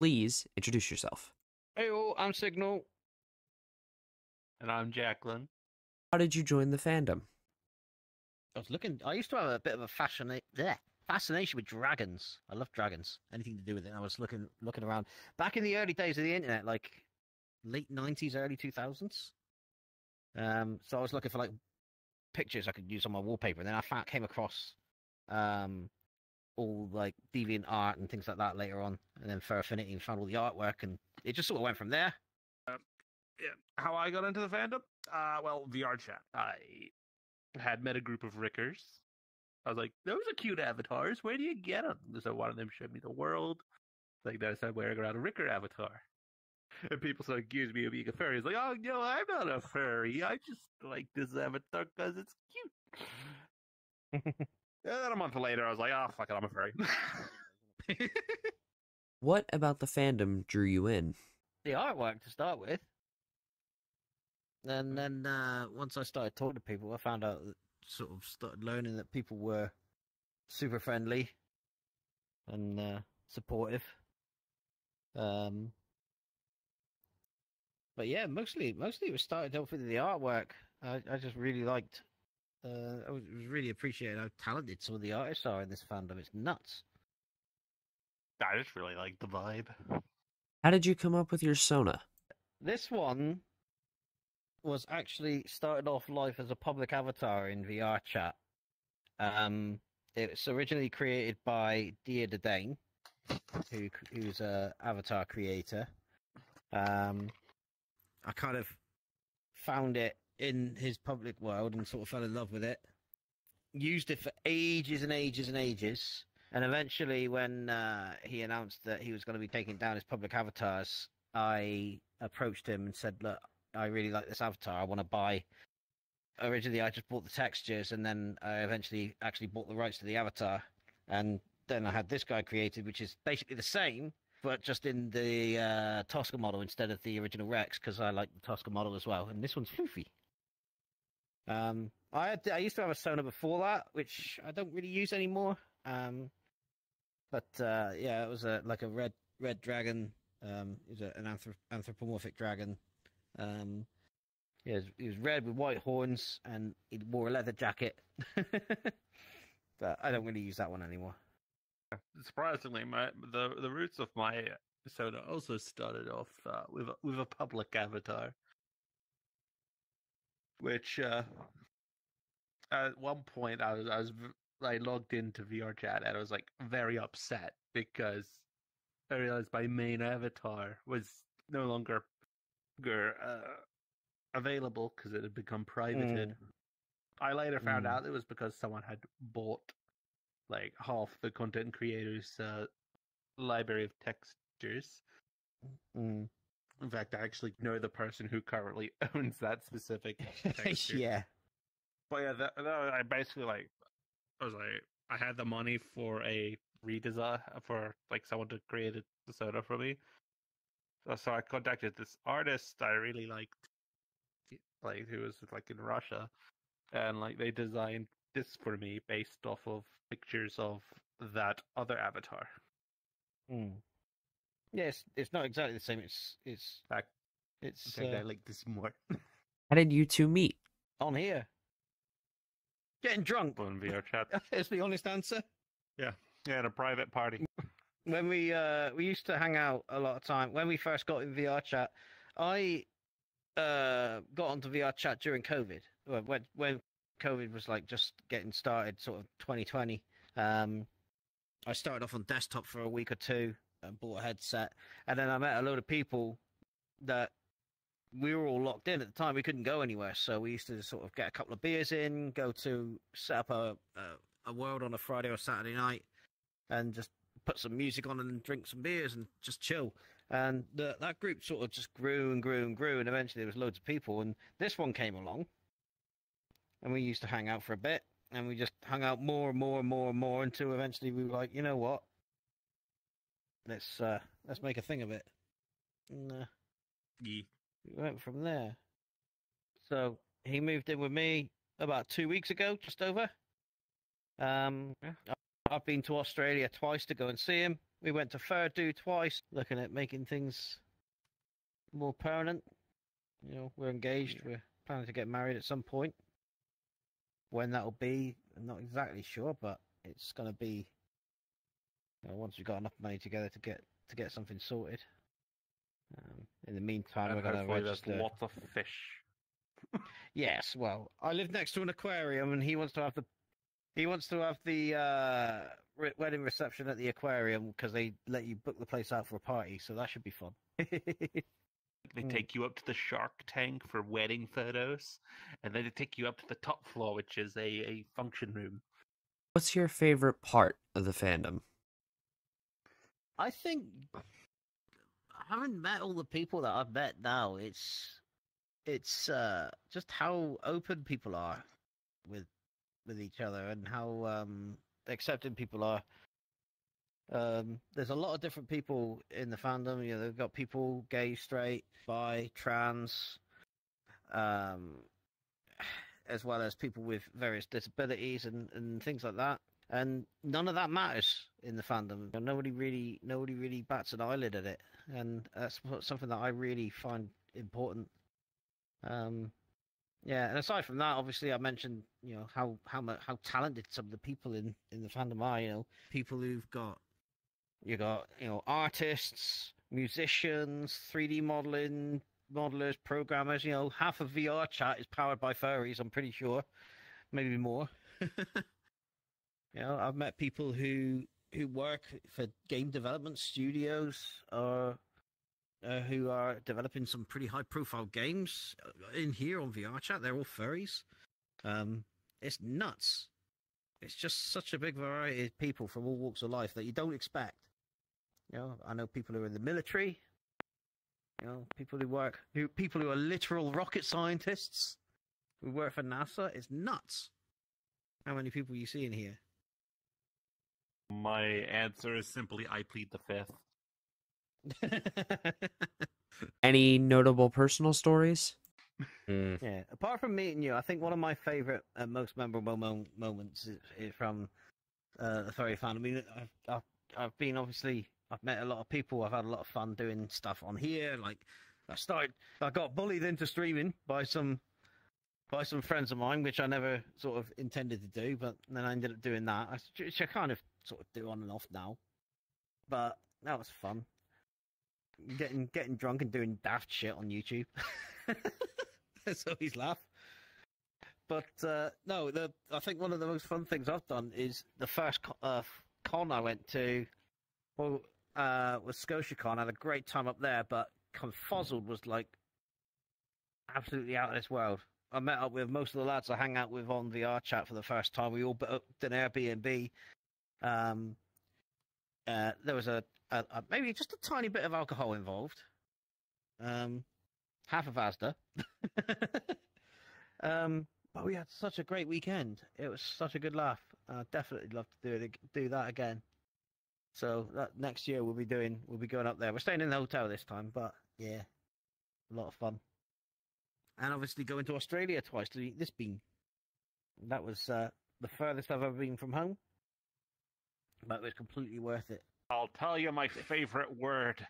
Please introduce yourself. Hey, I'm Signal. And I'm Jacqueline. How did you join the fandom? I used to have a bit of a fascination with dragons. I love dragons. Anything to do with it. I was looking around back in the early days of the internet, like late 90s, early 2000s. So I was looking for like pictures I could use on my wallpaper, and then I came across all like deviant art and things like that later on, and then for Affinity and found all the artwork, and it just sort of went from there. Yeah, how I got into the fandom? Well, VRChat. I had met a group of Rickers. I was like, those are cute avatars. Where do you get them? So one of them showed me the world. Like, then I started wearing around a Ricker avatar. And people started accusing me of being a furry. It's like, oh, no, I'm not a furry. I just like this avatar because it's cute. And then a month later, I was like, oh, fuck it, I'm a furry. What about the fandom drew you in? The artwork to start with. And then once I started talking to people, I found out that sort of started learning that people were super friendly and supportive. But yeah, mostly it was started off with the artwork. I just really liked. I was really appreciated how talented some of the artists are in this fandom. It's nuts. I just really like the vibe. How did you come up with your Sona? This one was actually started off life as a public avatar in VRChat. It was originally created by Dia the Dane, who's a avatar creator. I kind of found it in his public world and sort of fell in love with it. Used it for ages and ages and ages. And eventually when he announced that he was going to be taking down his public avatars, I approached him and said, look, I really like this avatar. I want to buy. Originally, I just bought the textures, and then I eventually actually bought the rights to the avatar. And then I had this guy created, which is basically the same, but just in the Tosca model instead of the original Rex, because I like the Tosca model as well. And this one's Foofy. I used to have a Sona before that, which I don't really use anymore. But yeah, it was a red dragon. It was an anthropomorphic dragon. Yeah, he was red with white horns, and he wore a leather jacket. But I don't really use that one anymore. Surprisingly, the roots of my Sona also started off with a public avatar, which at one point I logged into VRChat and I was like very upset because I realized my main avatar was no longer available because it had become privated. I later found out it was because someone had bought like half the content creators' library of textures. In fact, I actually know the person who currently owns that specific texture. Yeah. But yeah, that I basically I had the money for a redesign for like someone to create a soda for me. So I contacted this artist I really liked, like who was like in Russia, and like they designed this for me based off of pictures of that other avatar. Yes, it's not exactly the same. It's I like this more. How did you two meet? On here. Getting drunk. On VRChat. Is the honest answer. Yeah, at a private party. When we used to hang out a lot of time. When we first got in VRChat, I got onto VRChat during COVID. When COVID was like just getting started, sort of 2020. I started off on desktop for a week or two and bought a headset, and then I met a load of people that we were all locked in at the time. We couldn't go anywhere, so we used to sort of get a couple of beers in, go to set up a world on a Friday or Saturday night, and just put some music on and drink some beers and just chill. And that group sort of just grew and grew and grew, and eventually there was loads of people. And this one came along, and we used to hang out for a bit, and we just hung out more and more and more and more until eventually we were like, you know what? Let's make a thing of it. And Yeah. we went from there. So he moved in with me about 2 weeks ago, just over. I've been to Australia twice to go and see him. We went to Furry twice, looking at making things more permanent. You know, we're engaged. We're planning to get married at some point. When that'll be, I'm not exactly sure, but it's going to be, you know, once we've got enough money together to get something sorted. In the meantime, And we're going to hopefully register. there's lots of fish. Yes, well, I live next to an aquarium, and he wants to have the wedding reception at the aquarium because they let you book the place out for a party, so that should be fun. They take you up to the shark tank for wedding photos, and then they take you up to the top floor, which is a function room. What's your favorite part of the fandom? I think I haven't met all the people that I've met now. It's just how open people are with each other and how accepting people are. There's a lot of different people in the fandom. You know, they've got people gay, straight, bi, trans, as well as people with various disabilities and things like that. And none of that matters in the fandom. You know, nobody really bats an eyelid at it, and that's something that I really find important. Yeah, and aside from that, obviously, I mentioned, you know, how talented some of the people in the fandom are. You know, people who've got you know, artists, musicians, 3D modelers, programmers. You know, half of VRChat is powered by furries. I'm pretty sure, maybe more. You know, I've met people who work for game development studios or who are developing some pretty high-profile games in here on VRChat. They're all furries. It's nuts. It's just such a big variety of people from all walks of life that you don't expect. You know, I know people who are in the military. You know, people who are literal rocket scientists who work for NASA. It's nuts how many people you see in here. My answer is simply, I plead the fifth. Any notable personal stories? Yeah, apart from meeting you, I think one of my favorite and most memorable moments is from the furry fan. I mean, I've met a lot of people. I've had a lot of fun doing stuff on here. Like, I got bullied into streaming by some friends of mine, which I never sort of intended to do, but then I ended up doing that. Which I kind of sort of do on and off now, but that was fun. Getting drunk and doing daft shit on YouTube. That's always laugh. But no, I think one of the most fun things I've done is the first con I went to. Well, was ScotiaCon. I had a great time up there, but Confuzzled was like absolutely out of this world. I met up with most of the lads I hang out with on VRChat for the first time. We all booked an Airbnb. There was a maybe just a tiny bit of alcohol involved. Half of Asda. But we had such a great weekend. It was such a good laugh. I'd definitely love to do that again. So that next year we'll be going up there. We're staying in the hotel this time, but yeah, a lot of fun. And obviously going to Australia twice to eat this bean. That was the furthest I've ever been from home. But it was completely worth it. I'll tell you my favorite word.